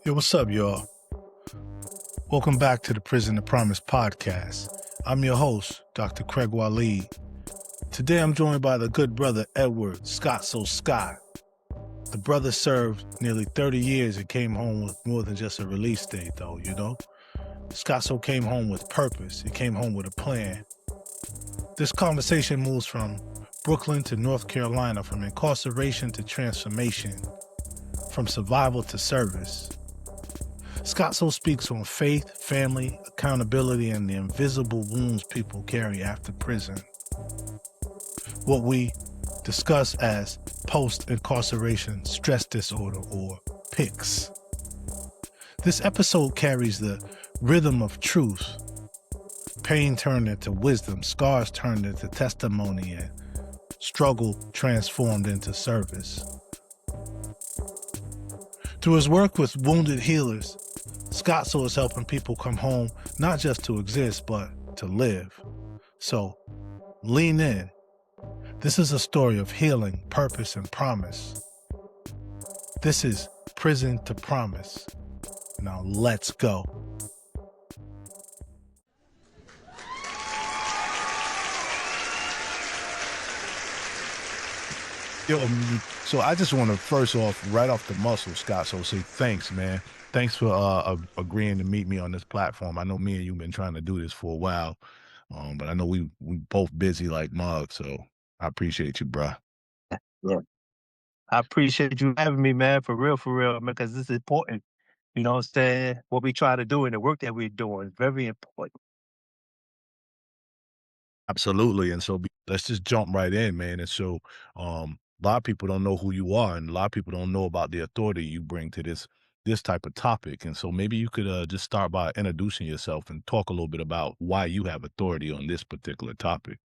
Yo, what's up, y'all? Welcome back to the Prison to Promise podcast. I'm your host, Dr. Craig Waleed. Today I'm joined by the good brother Edward Scottso Scott. The brother served nearly 30 years and came home with more than just a release date, though, you know? Scottso came home with purpose. He came home with a plan. This conversation moves from Brooklyn to North Carolina, from incarceration to transformation, from survival to service. Scottso speaks on faith, family, accountability, and the invisible wounds people carry after prison. What we discuss as post-incarceration stress disorder, or PICS. This episode carries the rhythm of truth. Pain turned into wisdom, scars turned into testimony, and struggle transformed into service. Through his work with wounded healers, Scottso is helping people come home not just to exist, but to live. So, lean in. This is a story of healing, purpose, and promise. This is Prison to Promise. Now, let's go. Yo, so I just want to first off, right off the muscle, Scott, so say thanks, man. Thanks for agreeing to meet me on this platform. I know me and you've been trying to do this for a while, but I know we both busy like mugs, so I appreciate you, bruh. Yeah. I appreciate you having me, man, for real, because this is important. You know what I'm saying? What we try to do and the work that we're doing is very important. Absolutely, and so let's just jump right in, man. And so, a lot of people don't know who you are, and a lot of people don't know about the authority you bring to this type of topic. And so, maybe you could just start by introducing yourself and talk a little bit about why you have authority on this particular topic.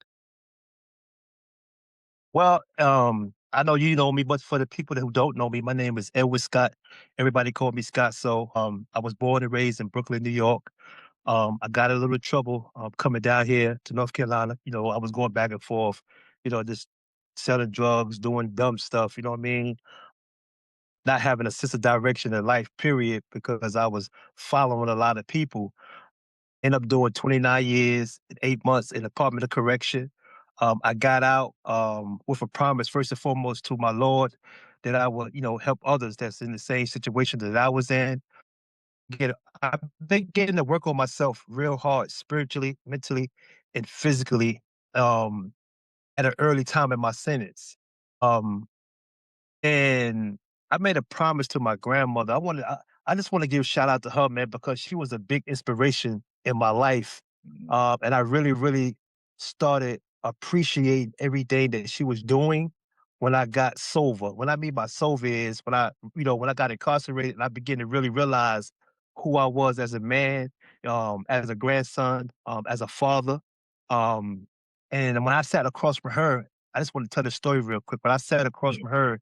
Well, I know you know me, but for the people who don't know me, my name is Edward Scott. Everybody call me Scott. So I was born and raised in Brooklyn, New York. I got a little trouble coming down here to North Carolina. You know, I was going back and forth, just selling drugs, doing dumb stuff, you know what I mean? Not having a sense of direction in life, period, because I was following a lot of people. End up doing 29 years and 8 months in the Department of Correction. I got out with a promise, first and foremost, to my Lord, that I would, help others that's in the same situation that I was in. I've been getting to work on myself real hard, spiritually, mentally, and physically, um, at an early time in my sentence. Um, and I made a promise to my grandmother. I just want to give shout out to her, man, because she was a big inspiration in my life. And I really, really started appreciating everything that she was doing when I got sober. What I mean by sober is when I got incarcerated and I began to really realize who I was as a man, as a grandson, as a father. Um, and when I sat across from her, I just want to tell the story real quick. But I sat across from her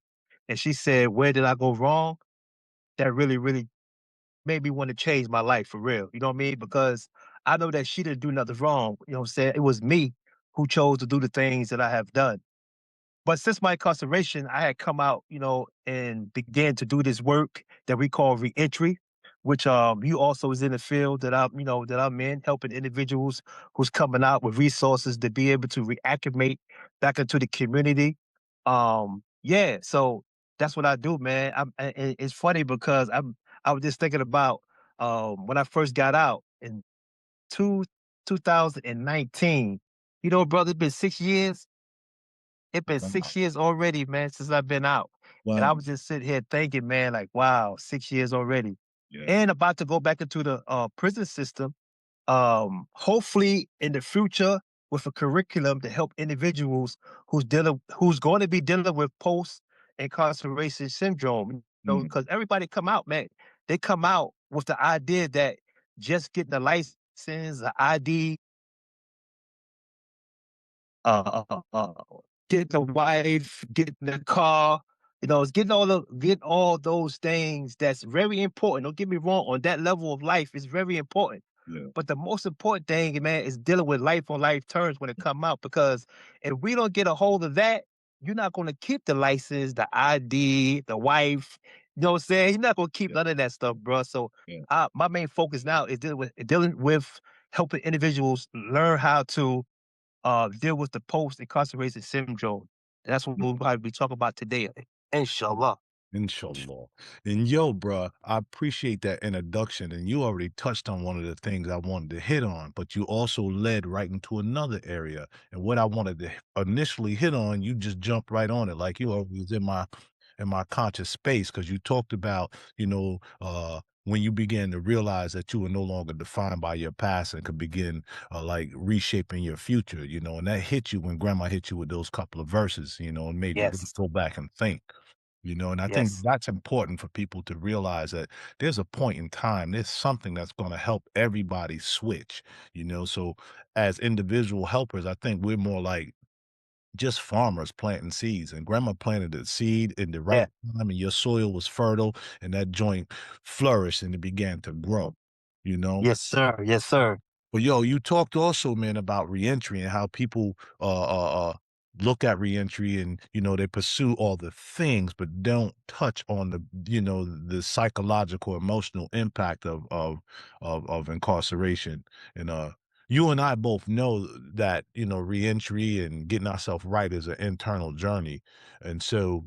and she said, "Where did I go wrong?" That really, really made me want to change my life for real. You know what I mean? Because I know that she didn't do nothing wrong. You know what I'm saying? It was me who chose to do the things that I have done. But since my incarceration, I had come out, and began to do this work that we call reentry, which you also is in the field that I'm in, helping individuals who's coming out with resources to be able to reacclimate back into the community. Yeah, so that's what I do, man. It's funny because I was just thinking about when I first got out in two 2019. Brother, it's been 6 years. It's been Wow. 6 years already, man, since I've been out. And Wow. I was just sitting here thinking, man, like, wow, 6 years already. Yeah. And about to go back into the prison system, hopefully in the future with a curriculum to help individuals who's going to be dealing with post-incarceration syndrome. Because everybody come out, man, they come out with the idea that just getting a license, an ID, uh, uh, uh, getting a wife, getting a car, it's getting all those things that's very important. Don't get me wrong, on that level of life is very important. Yeah. But the most important thing, man, is dealing with life on life terms when it come out. Because if we don't get a hold of that, you're not going to keep the license, the ID, the wife, You know what I'm saying? He's not gonna keep Yeah, none of that stuff, bro. So, yeah. my main focus now is dealing with helping individuals learn how to deal with the post-incarceration syndrome. That's what we'll probably be talking about today, inshallah. Inshallah. And yo, bruh, I appreciate that introduction. And you already touched on one of the things I wanted to hit on, but you also led right into another area. And what I wanted to initially hit on, you just jumped right on it. Like you always in my conscious space, because you talked about, when you began to realize that you were no longer defined by your past and could begin like reshaping your future, and that hit you when grandma hit you with those couple of verses, and made you really Yes, go back and think. And I think yes, that's important for people to realize that there's a point in time, there's something that's going to help everybody switch, So as individual helpers, I think we're more like just farmers planting seeds. And grandma planted the seed in the right yeah, time, and your soil was fertile, and that joint flourished and it began to grow, you know? yes, sir, yes, sir. But yo, you talked also, man, about reentry and how people look at reentry and they pursue all the things, but don't touch on the psychological, emotional impact of incarceration. And you and I both know that reentry and getting ourselves right is an internal journey, and so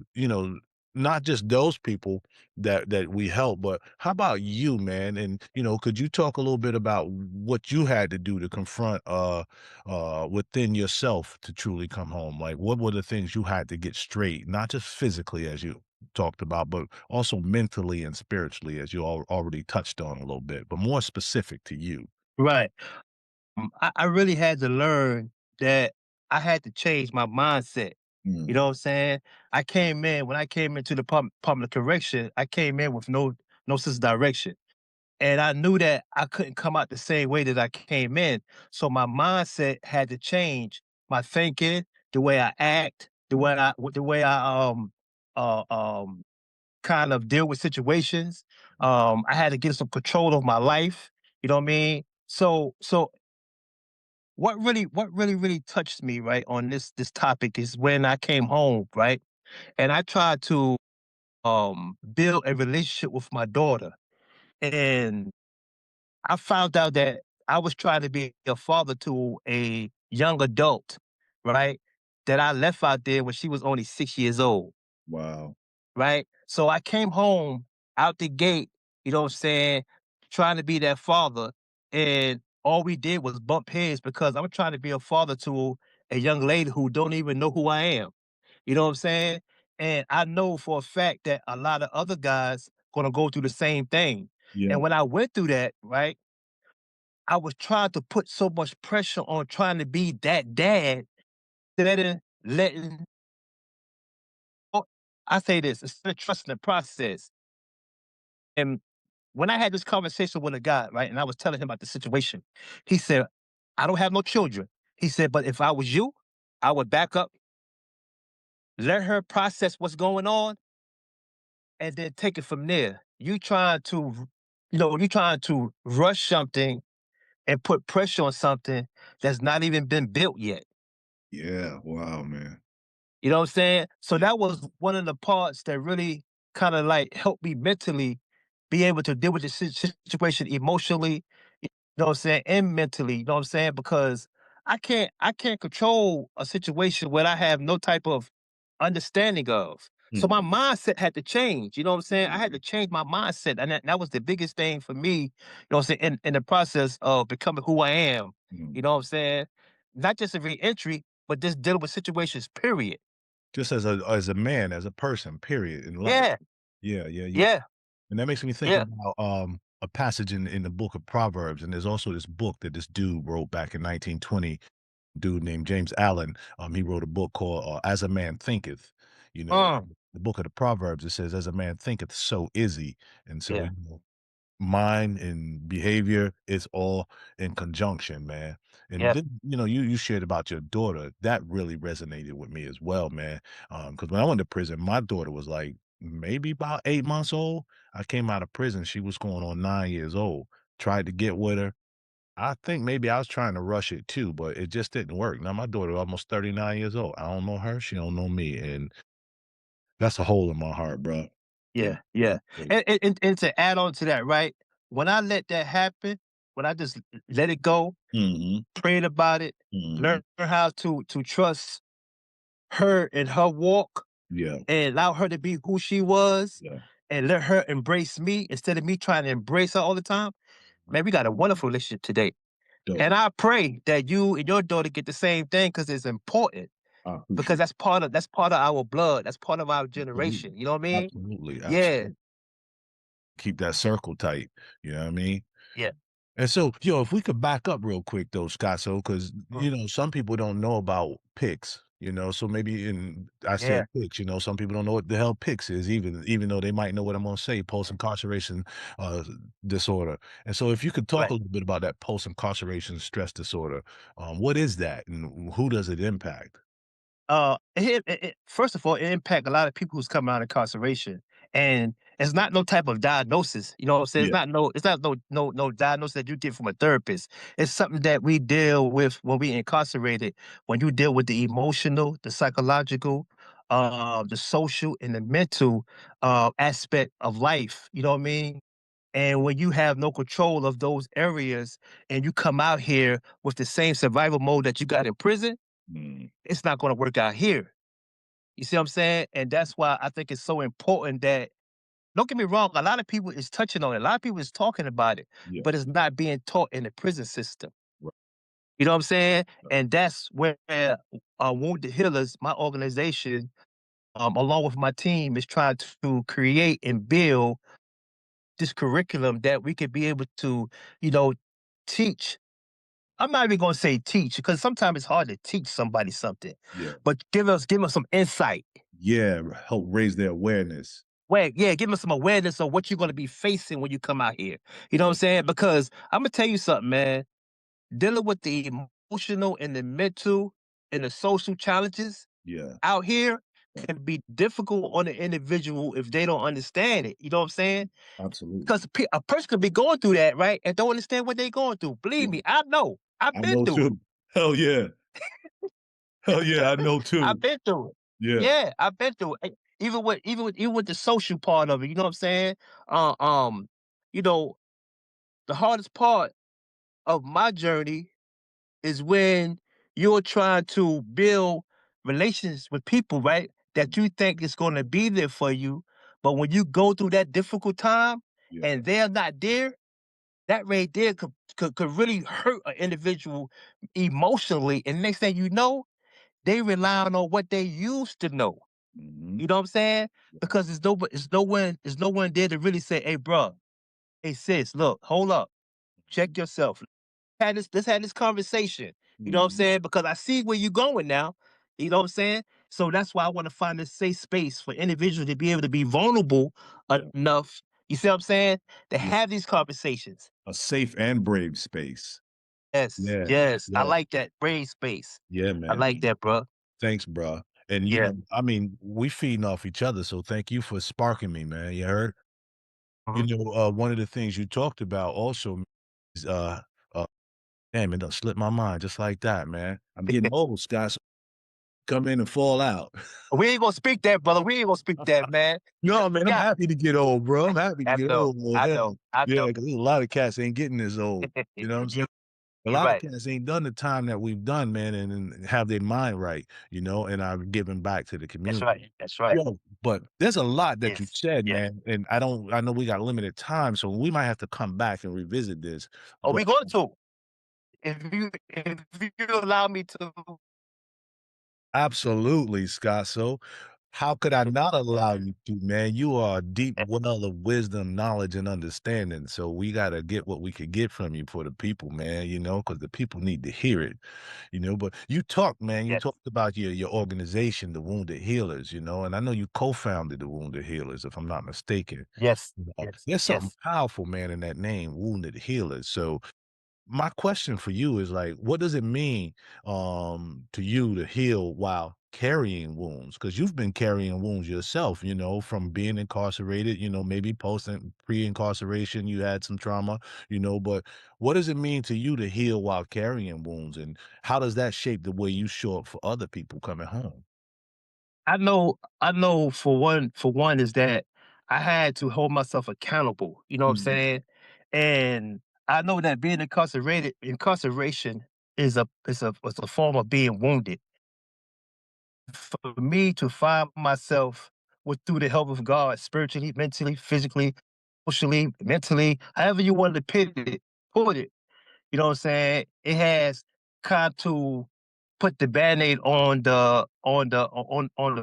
not just those people that we help, but how about you, man? And could you talk a little bit about what you had to do to confront within yourself to truly come home? Like what were the things you had to get straight, not just physically as you talked about, but also mentally and spiritually as you already touched on a little bit, but more specific to you. Right. I really had to learn that I had to change my mindset. You Mm, know what I'm saying? When I came into the public correction, I came in with no sense of direction. And I knew that I couldn't come out the same way that I came in. So my mindset had to change. My thinking, the way I act, the way I uh um kind of deal with situations. I had to get some control of my life. You know what I mean? So what really touched me, right, on this topic is when I came home, right? And I tried to build a relationship with my daughter. And I found out that I was trying to be a father to a young adult, right? That I left out there when she was only 6 years old, wow. right? So I came home out the gate, you know what I'm saying, trying to be that father. And all we did was bump heads because I'm trying to be a father to a young lady who don't even know who I am. You know what I'm saying? And I know for a fact that a lot of other guys gonna go through the same thing. Yeah, And when I went through that, right, I was trying to put so much pressure on trying to be that dad that in letting oh, I say this, instead of trusting the process. And when I had this conversation with a guy, right, and I was telling him about the situation, he said, I don't have no children. He said, but if I was you, I would back up, let her process what's going on, and then take it from there. You trying to rush something and put pressure on something that's not even been built yet. yeah. Wow, man. You know what I'm saying? So Yeah. that was one of the parts that really kind of like helped me mentally be able to deal with the situation emotionally, you know what I'm saying, and mentally, you know what I'm saying? Because I can't control a situation where I have no type of understanding of. So Mm, my mindset had to change, you know what I'm saying? I had to change my mindset. And that was the biggest thing for me, you know what I'm saying, in the process of becoming who I am. mm. You know what I'm saying? Not just a re-entry, but just dealing with situations, period. Just as a man, as a person, period, in life. Yeah, Yeah, yeah, yeah. yeah, And that makes me think yeah. about a passage in the book of Proverbs, and there's also this book that this dude wrote back in 1920. Dude named James Allen. He wrote a book called "As a Man Thinketh." You know, Mm, the book of the Proverbs. It says, "As a man thinketh, so is he." And so, yeah, mind and behavior is all in conjunction, man. And yeah. then, you shared about your daughter. That really resonated with me as well, man. Because when I went to prison, my daughter was like maybe about 8 months old. I came out of prison. She was going on 9 years old. Tried to get with her. I think maybe I was trying to rush it too, but it just didn't work. Now my daughter almost 39 years old. I don't know her. She don't know me. And that's a hole in my heart, bro. Yeah, yeah. Great. And to add on to that, right? When I let that happen, when I just let it go, Mhm. prayed about it, Mhm. learn how to trust her in her walk Yeah. and allow her to be who she was Yeah. and let her embrace me instead of me trying to embrace her all the time. Man, we got a wonderful relationship today. Dope. And I pray that you and your daughter get the same thing because it's important. I Because appreciate that's part of our blood. That's part of our it. Absolutely. generation. You know what I mean? Absolutely. Yeah. Absolutely. Keep that circle tight. You know what I mean? Yeah. And so, if we could back up real quick though, Scottso, because some people don't know about PICS, so maybe I Yeah. said PICS, some people don't know what the hell PICS is, even though they might know what I'm gonna say, post-incarceration disorder. And so if you could talk Right. a little bit about that post-incarceration stress disorder, what is that and who does it impact? First of all, it impact a lot of people who's coming out of incarceration, and it's not no type of diagnosis. You know what I'm saying? Yeah. It's not no diagnosis that you get from a therapist. It's something that we deal with when we incarcerated. When you deal with the emotional, the psychological, the social, and the mental aspect of life. You know what I mean? And when you have no control of those areas, and you come out here with the same survival mode that you got in prison, Mm. it's not going to work out here. You see what I'm saying? And that's why I think it's so important that, don't get me wrong, a lot of people is touching on it. A lot of people is talking about it, Yeah. but it's not being taught in the prison system. Right. You know what I'm saying? Right. And that's where Wounded Healers, my organization, along with my team, is trying to create and build this curriculum that we could be able to, you know, teach. I'm not even going to say teach because sometimes it's hard to teach somebody something, Yeah. but give us some insight. Yeah. Help raise their awareness. Well, yeah, give us some awareness of what you're gonna be facing when you come out here. You know what I'm saying? Because I'm gonna tell you something, man. Dealing with the emotional and the mental and the social challenges Yeah. out here can be difficult on the individual if they don't understand it. You know what I'm saying? Absolutely. Because a person could be going through that, right, and don't understand what they're going through. Yeah. Believe me, I know. I've I been know through it. too. Hell yeah. Hell yeah. I know I've too. been through it. Yeah. Yeah, I've been through it. Even with the social part of it, you know what I'm saying? Uh, um, you know, the hardest part of my journey is when you're trying to build relations with people, right? That you think is going to be there for you, but when you go through that difficult time Yeah. and they're not there, that right there could really hurt an individual emotionally. And next thing you know, they relying on what they used to know. Mhm. You know what I'm saying? Yeah. Because there's no one there to really say, "Hey, bro, hey, sis, look, hold up, check yourself. Let's have this conversation." You know what I'm Mhm. saying? Because I see where you're going now. You know what I'm saying? So that's why I want to find a safe space for individuals to be able to be vulnerable Yeah. enough. You see what I'm saying? To Yeah. have these conversations. A safe and brave space. Yes, Yeah. yes. I Yeah. like that brave space. Yeah, I man. like that, bro. Thanks, bro. And Yeah. I mean, we feeding off each other, so thank you for sparking me, man. You heard? Mhm. One of the things you talked about also is, uh, damn, it done slipped my mind just like that, man. I'm getting old, Scott. So come in and fall out. We ain't gonna speak that, brother. We ain't gonna speak that, man. No, man, I'm Yeah, happy to get old, bro. I'm happy to I get know. old, man. I know. Hell, I yeah, know. because there's a lot of cats ain't getting this old. You know what I'm saying? A You're lot of right. cats ain't done the time that we've done, man, and have their mind right, and are giving back to the That's community. right. That's right. Yo, but there's a lot that you Yes. said, Yeah. man, and I know we got limited time, so we might have to come back and revisit this. Are But we going to? If you allow me to, absolutely, Scott. So, how could I not allow you to, man? You are a deep well of wisdom, knowledge, and understanding. So we gotta get what we could get from you for the people, man. Because the people need to hear it. But you talked, man. You yes, talked about your organization, the Wounded Healers. And I know you co-founded the Wounded Healers, if I'm not mistaken. yes, yes, There's something yes. powerful, man, in that name, Wounded Healers. So my question for you is like, what does it mean to you to heal while carrying wounds? Because you've been carrying wounds yourself, from being incarcerated, maybe post and pre-incarceration, you had some trauma, but what does it mean to you to heal while carrying wounds? And how does that shape the way you show up for other people coming home? I know. For one is that I had to hold myself accountable. You know what I'm Mhm. saying? And I know that being incarceration is a form of being wounded. For me to find myself through the help of God, spiritually, mentally, physically, socially, mentally, however you want to put it, you know what I'm saying? It has kind to put the band-aid on the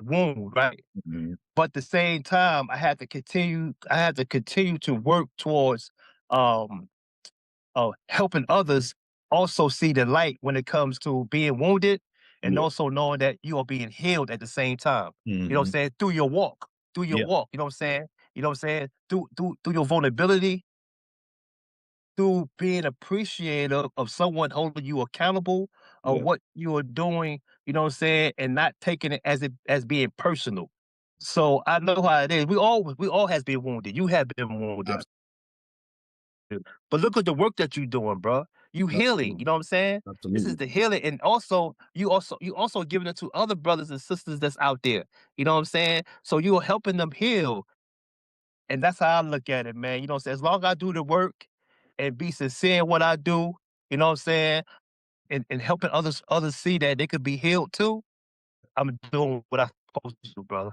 wound, right? Mhm. But at the same time, I had to continue to work towards um helping others also see the light when it comes to being wounded and Yeah. also knowing that you are being healed at the same time. You know what I'm Mhm. saying? Through your walk. Through your Yeah. walk. You know what I'm saying? You know what I'm saying? Through your vulnerability, through being appreciative of someone holding you accountable of Yeah. what you are doing, you know what I'm saying, and not taking it as being personal. So I know how it is. We all has been wounded. You have been wounded. But look at the work that you're doing, bro. You healing, Absolutely. you know what I'm saying? This is Absolutely. the healing. And also, you also giving it to other brothers and sisters that's out there. You know what I'm saying? So you're helping them heal. And that's how I look at it, man. You know what I'm saying? As long as I do the work and be sincere in what I do, you know what I'm saying? And helping others see that they could be healed too, I'm doing what I'm supposed to do, brother.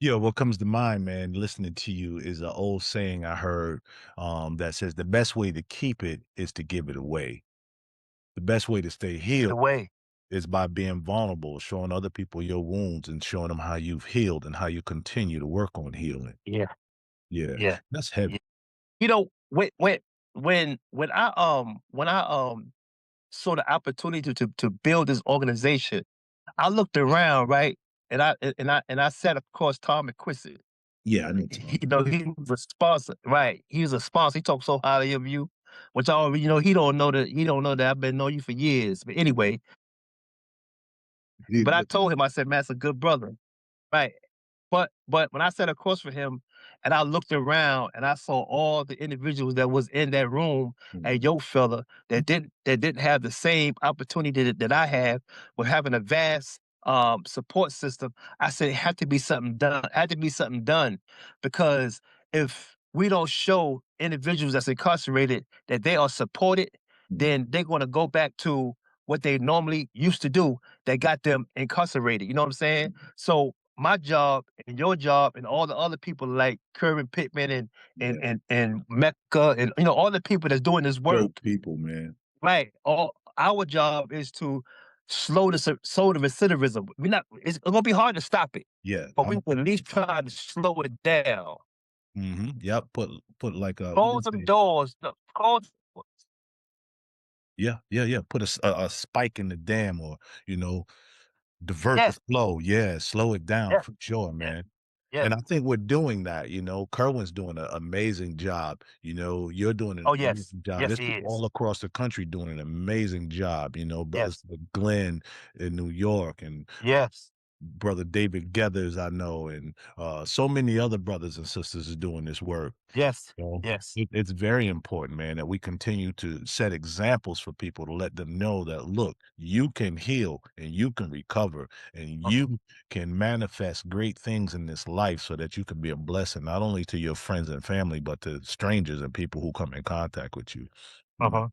Yeah, what comes to mind, man, listening to you is an old saying I heard that says the best way to keep it is to give it away. The best way to stay Get healed away. is by being vulnerable, showing other people your wounds and showing them how you've healed and how you continue to work on healing. Yeah, Yeah, yeah, that's heavy. yeah. You know, when I saw the opportunity to build this organization, I looked around, right? And I sat across Tom McQuiston. Yeah, I need to. He was a sponsor, right? He was a sponsor. He talked so highly of you, which I already, he don't know that I've been knowing you for years. But anyway, but I told him, I said, man, that's a good brother. Right. But when I sat across from him and I looked around and I saw all the individuals that was in that room at Mhm. Yo Fella that didn't have the same opportunity that I have with having a vast support system, I said it had to be something done. Had to be something done because if we don't show individuals that's incarcerated that they are supported, Mhm. then they're going to go back to what they normally used to do that got them incarcerated. You know what I'm saying? So my job and your job and all the other people like Kerwin Pittman Yeah, and Mecca and all the people that's doing this work, dope people, man. right? All our job is to slow the recidivism. It's gonna be hard to stop it, Yeah, but we can at least try to slow it down. yep. Put like a what do Close you them say? doors. Close. Yeah, yeah, yeah. Put a spike in the dam, or you know, divert the Yes, flow. Yeah, slow it down yes, for sure, yes, man. yes. And I think we're doing that, Kerwin's doing an amazing job, you're doing an Oh yes, amazing job. yes, There's he people is. all across the country doing an amazing job, brothers Yes, like Glenn in New York and yes, brother David Gathers, I know, and so many other brothers and sisters are doing this work. yes, You know, yes. it's very important, man, that we continue to set examples for people to let them know that, look, you can heal and you can recover and Uh-huh, you can manifest great things in this life so that you can be a blessing, not only to your friends and family, but to strangers and people who come in contact with you. You know, uh-huh,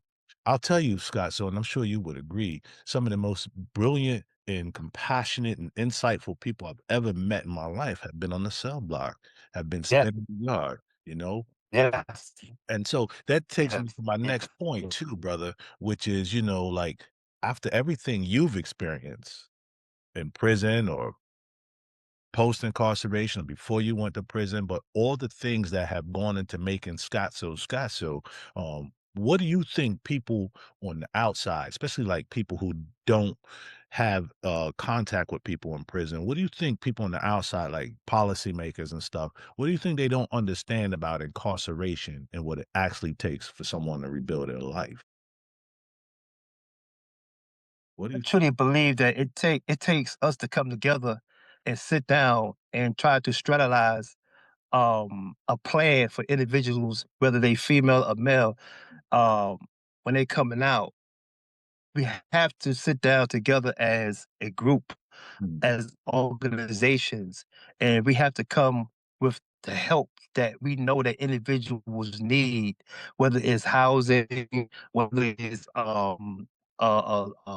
I'll tell you, Scott, so, and I'm sure you would agree, some of the most brilliant and compassionate and insightful people I've ever met in my life have been on the cell block, have been yes, spending the yard, you know? yes, And so that takes me yes, to my yes, next point yes, too, brother, which is, like after everything you've experienced in prison or post incarceration or before you went to prison, but all the things that have gone into making Scottso Scottso, what do you think people on the outside, especially like people who don't have contact with people in prison, what do you think people on the outside, like policymakers and stuff, what do you think they don't understand about incarceration and what it actually takes for someone to rebuild their life? What do I you truly believe that it takes us to come together and sit down and try to strategize a plan for individuals, whether they female or male, um, when they coming out. We have to sit down together as a group, think? as organizations, and we have to come with the help that we know that individuals need, whether it's housing, whether it's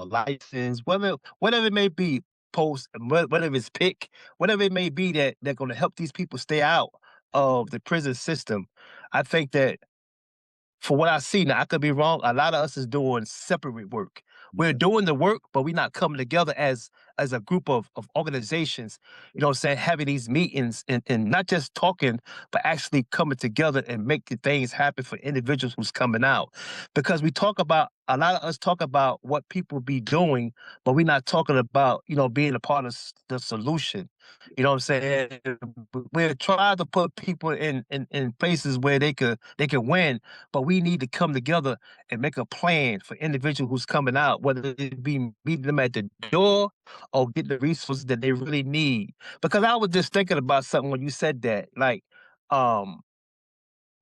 license, whatever it may be, whatever it's pick, whatever it may be that they're going to help these people stay out of the prison system. I think that for what I see now, I could be wrong. A lot of us is doing separate work. We're Yeah. doing the work, but we're not coming together as a group of organizations, you know what I'm saying, having these meetings and not just talking, but actually coming together and making things happen for individuals who's coming out. Because a lot of us talk about what people be doing, but we're not talking about, being a part of the solution. You know what I'm saying? We're trying to put people in places where they can win, but we need to come together and make a plan for individual who's coming out, whether it be meeting them at the door or get the resources that they really need. Because I was just thinking about something when you said that, like, um,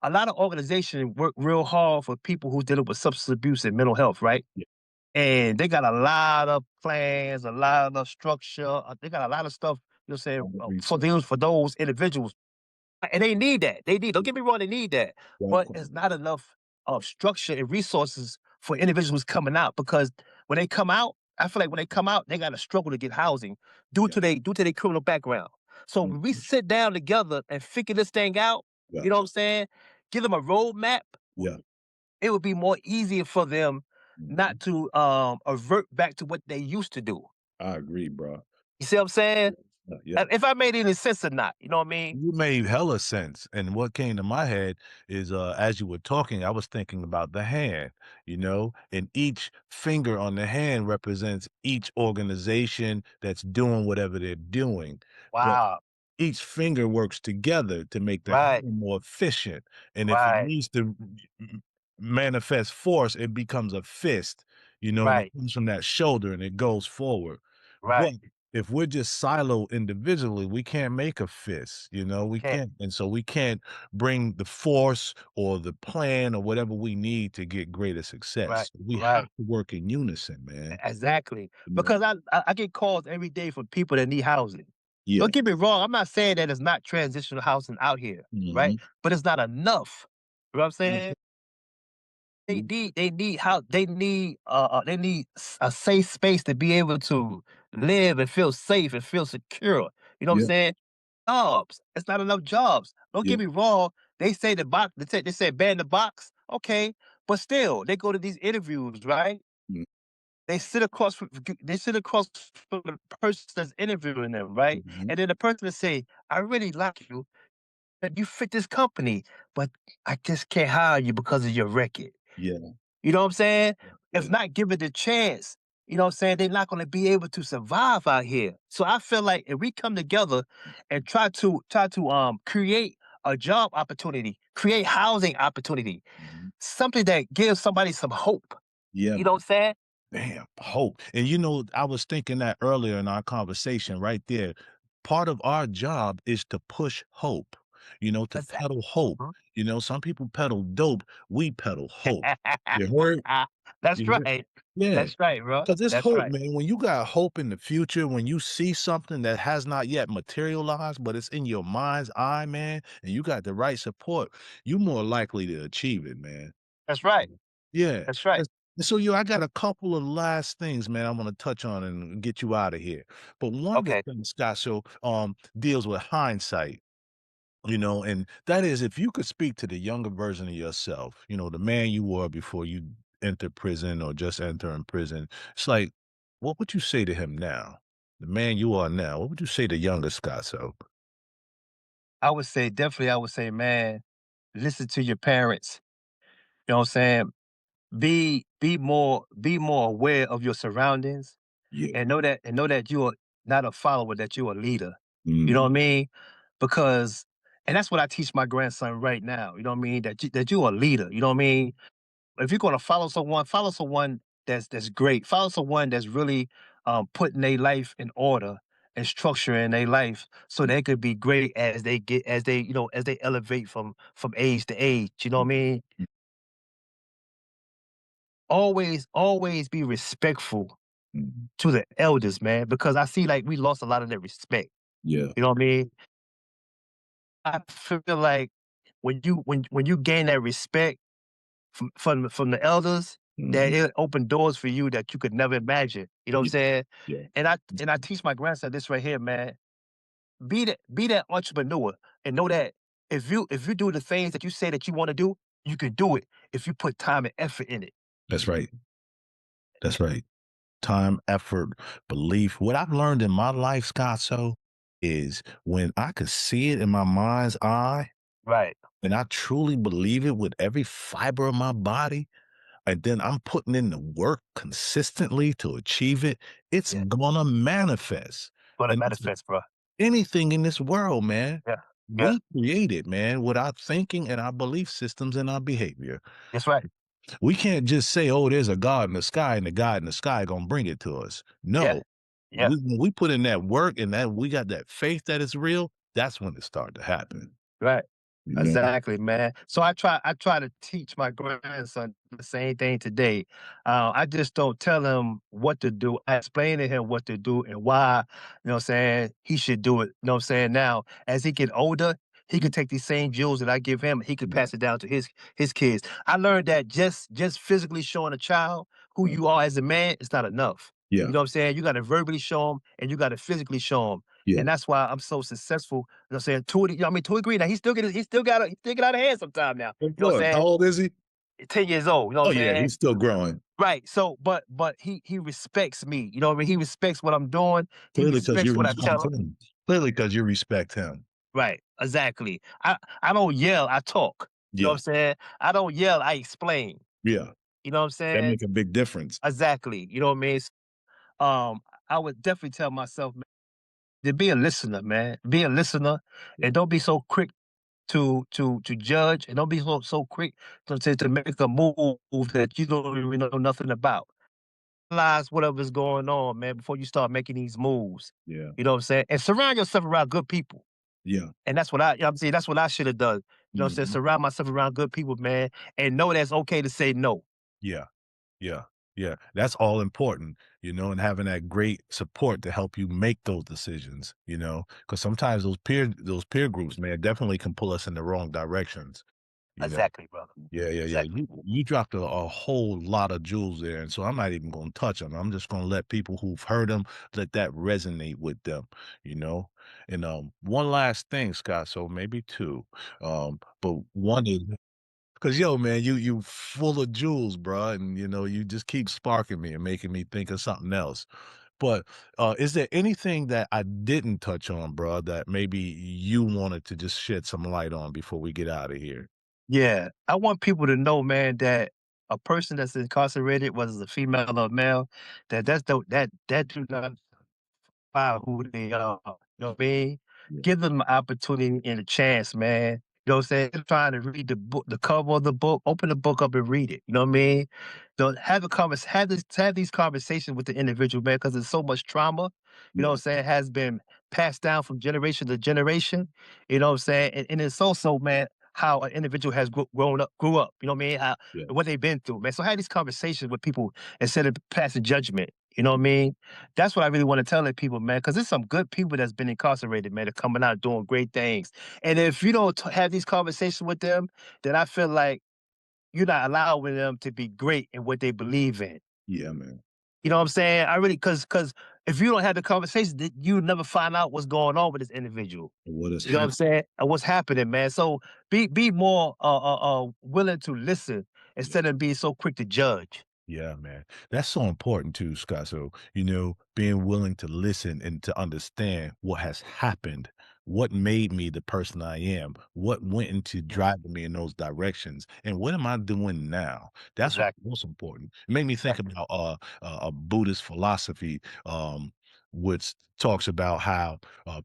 a lot of organizations work real hard for people who's dealing with substance abuse and mental health, right? Yeah. And they got a lot of plans, a lot of structure. They got a lot of stuff, All the for resources. those individuals. And they need that. Don't get me wrong, they need that. Of But course. it's not enough of structure and resources for individuals coming out because when they come out, I feel like when they come out, they gotta struggle to get housing Yeah. due to their criminal background. So when we Mhm. sit down together and figure this thing out, Yeah. you know what I'm saying? Give them a roadmap, Yeah. it would be more easier for them Mhm. not to avert back to what they used to do. I agree, bro. You see what I'm saying? Yeah. If I made any sense or not, you know what I mean? You made hella sense. And what came to my head is as you were talking, I was thinking about the hand, and each finger on the hand represents each organization that's doing whatever they're doing. But Wow. each finger works together to make the Right. hand more efficient. And if it Right. needs to manifest force, it becomes a fist, and it Right. comes from that shoulder and it goes forward. But Right. if we're just siloed individually, we can't make a fist, we Can't. can't. And so we can't bring the force or the plan or whatever we need to get greater Right. success. We have Right. to work in unison, man. Exactly. You know? Because I get calls every day from people that need housing. Yeah. Don't get me wrong. I'm not saying that it's not transitional housing out here, right? Hmm. But it's not enough. You know what I'm saying? They need a safe space to be able to live and feel safe and feel secure. You know what I'm Yeah. saying? Jobs. It's not enough jobs. Don't Yeah. get me wrong. They say the box. They say ban the box. Okay, but still, they go to these interviews, right? They sit across from the person that's interviewing them, right? Mhm. And then the person will say, "I really like you, but you fit this company, but I just can't hire you because of your record." Yeah. You know what I'm saying? If Yeah. not given the chance, you know what I'm saying, they're not gonna be able to survive out here. So I feel like if we come together and try to create a job opportunity, create housing opportunity, Mhm. something that gives somebody some hope. Yeah. You know what I'm saying? Damn, hope. And I was thinking that earlier in our conversation right there. Part of our job is to push hope, to Exactly. peddle hope. Mhm. Some people peddle dope, we peddle hope. You heard? That's You heard? right. Yeah. That's right, bro. Because it's That's hope, right. man. When you got hope in the future, when you see something that has not yet materialized, but it's in your mind's eye, man, and you got the right support, you more likely to achieve it, man. That's right. Yeah. That's right. That's so I got a couple of last things, man, I wanna touch on and get you out of here. But one of the Okay. things, Scott, deals with hindsight, and that is if you could speak to the younger version of yourself, the man you were before you entered prison or just entering prison, it's like, what would you say to him now? The man you are now, what would you say to younger Scott? I would say, man, listen to your parents. You know what I'm saying? Be more aware of your surroundings Yeah. and know that you are not a follower, that you're a leader. You know Mhm. what I mean? Because and that's what I teach my grandson right now. You know what I mean? That you're a leader. You know what I mean? If you're gonna follow someone that's great. Follow someone that's really putting their life in order and structure in their life so they could be great as they elevate from age to age. You know what I mean? Always be respectful Mhm. to the elders, man, because I see like we lost a lot of that respect. Yeah. You know what I mean? I feel like when you gain that respect from the elders, that Mhm. it opened doors for you that you could never imagine. You know what I'm Yeah, saying? yeah. And I teach my grandson this right here, man. Be that entrepreneur and know that if you do the things that you say that you want to do, you can do it if you put time and effort in it. That's right. That's right. Time, effort, belief. What I've learned in my life, Scott, so is when I could see it in my mind's eye Right. and I truly believe it with every fiber of my body, and then I'm putting in the work consistently to achieve it, it's Yeah. gonna manifest. Gonna And that's manifest, bro. anything in this world, man. Yeah. Yeah. We create it, man, with our thinking and our belief systems and our behavior. That's right. We can't just say, "Oh, there's a God in the sky, and the God in the sky gonna bring it to us." Yeah. No. Yeah. When we put in that work and that we got that faith that it's real, that's when it started to happen, Right. you know? Exactly, man. So I try to teach my grandson the same thing today. I just don't tell him what to do. I explain to him what to do and why, what I'm saying, he should do it. What I'm saying? Now, as he get older, he could take these same jewels that I give him, he could Yeah, pass it down to his kids. I learned that just physically showing a child who yeah, you are as a man is not enough. yeah, You know what I'm saying? You got to verbally show them and you got to physically show them. yeah. And that's why I'm so successful. You know what I'm saying? To a degree now, he still got a hand sometime now. You Of know what I'm course. How saying? old is he? 10 years old, you know Oh, what I'm yeah, saying? he's still growing. Right. So, but he respects me. You know what I mean? He respects what I'm doing. He Clearly, because respects you what I respect tell him. him. Clearly, because you respect him. Right. Exactly. I don't yell, I talk. You know what Yeah, I'm saying? I don't yell, I explain. yeah. You know what I'm That saying? make a big difference. Exactly. You know what I mean? Um, I would definitely tell myself, man, to be a listener, man. Be a listener Yeah, and don't be so quick to judge and don't be so quick to make a move that you don't really know nothing about. Realize whatever's going on, man, before you start making these moves. yeah, You know what I'm saying? And surround yourself around good people. yeah. And that's what you know what I'm saying? That's what I should have done. You know what I'm saying? Mhm. Surround myself around good people, man, and know that's okay to say no. Yeah. Yeah, yeah, that's all important, and having that great support to help you make those decisions, because sometimes those peer groups, man, definitely can pull us in the wrong directions, you know? Exactly, brother. Yeah, yeah, yeah. Exactly. You dropped a whole lot of jewels there, and so I'm not even gonna touch them. I'm just gonna let people who've heard them let that resonate with them, you know? And, one last thing, Scott, so maybe 2, but one is 'cause, yo, man, you full of jewels, bruh, and, you just keep sparking me and making me think of something else. But, is there anything that I didn't touch on, bruh, that maybe you wanted to just shed some light on before we get out of here? Yeah. I want people to know, man, that a person that's incarcerated, whether it's a female or male, that do not who they are. You know what I mean? Yeah, Give them an opportunity and a chance, man. You know what I'm saying? Instead of trying to read the book, the cover of the book, open the book up and read it. You know what I mean? Don't have a have these conversations with the individual, man, because there's so much trauma, you know what yeah, I'm saying, has been passed down from generation to generation. You know what I'm saying? And it's also, man, how an individual has grew up, you know what I mean? yeah, What they've been through, man. So have these conversations with people instead of passing judgment. You know what I mean? That's what I really want to tell the people, man, because there's some good people that's been incarcerated, man, that coming out doing great things. And if you don't have these conversations with them, then I feel like you're not allowing them to be great in what they believe in. yeah, man. You know what I'm saying? I really because if you don't have the conversation, then you never find out what's going on with this individual. What has You know what I'm happened? saying? And what's happening, man. So be more willing to listen instead of being so quick to judge. Yeah, man. That's so important too, Scott. So, being willing to listen and to understand what has happened, what made me the person I am, what went into Yeah, driving me in those directions, and what am I doing now? That's what's exactly. most important. It made me think Exactly. about a Buddhist philosophy, which talks about how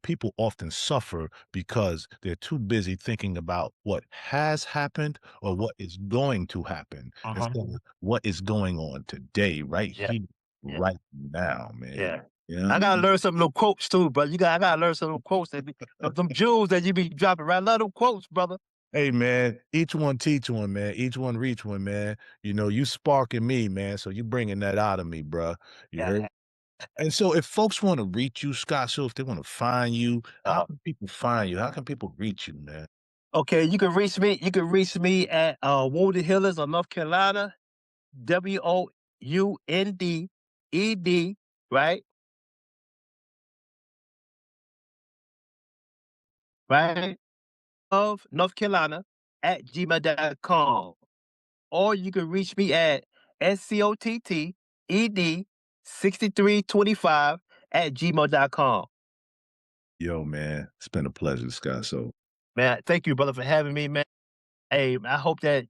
people often suffer because they're too busy thinking about what has happened or Mhm. what is going to happen Mhm. instead of what is going on today, right Yeah. here, Yeah. right now, man. Yeah. You know what I I gotta mean? learn some of them quotes too, brother. I gotta learn some of them quotes that be them jewels that you be dropping around. Love them quotes, brother. Hey, man, each one teach one, man. Each one reach one, man. You sparking me, man. So you bringing that out of me, bruh. You Yeah. heard? And so if folks want to reach you, Scott, so if they want to find you, how can people find you? How can people reach you, man? Okay, you can reach me. You can reach me at Wounded Healers of North Carolina, WOUNDED, right? Right of North Carolina at gmail.com. Or you can reach me at SCOTTED6325 at gmail.com. Yo, man, it's been a pleasure, Scott. So Man, thank you, brother, for having me, man. Hey, I hope that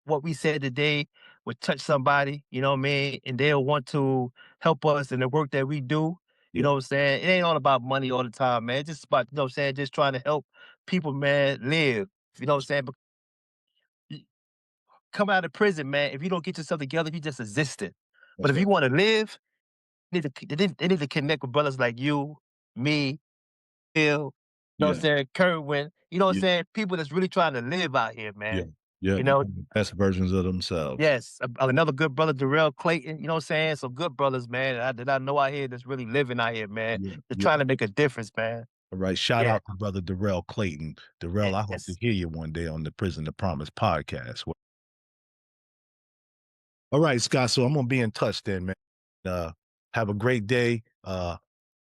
what we said today would touch somebody, you know what I mean, and they'll want to help us in the work that we do. You yeah, know what I'm saying? It ain't all about money all the time, man. It's just about, you know what I'm saying, just trying to help people, man, live. You know what I'm saying? Y- Coming out of prison, man, if you don't get yourself together, you just existing. But that's if right. you want to live, they need to connect with brothers like you, me, Phil, you know what I'm Yeah, saying, Kerwin, you know what I'm yeah, saying? People that's really trying to live out here, yeah, man. yeah. You know, Become the best versions of themselves. yes, another good brother, Darrell Clayton, you know what I'm saying? Some good brothers, man, that I know out here that's really living out here, man. Yeah, They're yeah. trying to make a difference, man. All right. Shout Yeah, out to brother Darrell Clayton. Darrell, I hope to yes. hear you one day on the Prison to Promise podcast. All right, Scott. So I'm gonna be in touch then, man. Have a great day.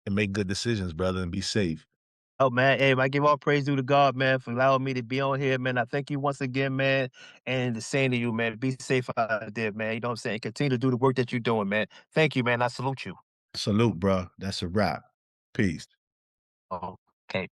And make good decisions, brother, and be safe. Oh, man, hey, I give all praise due to God, man, for allowing me to be on here, man. I thank you once again, man, and the same to you, man. Be safe out there, man. You know what I'm saying? Continue to do the work that you're doing, man. Thank you, man. I salute you. Salute, bro. That's a wrap. Peace. Oh, okay.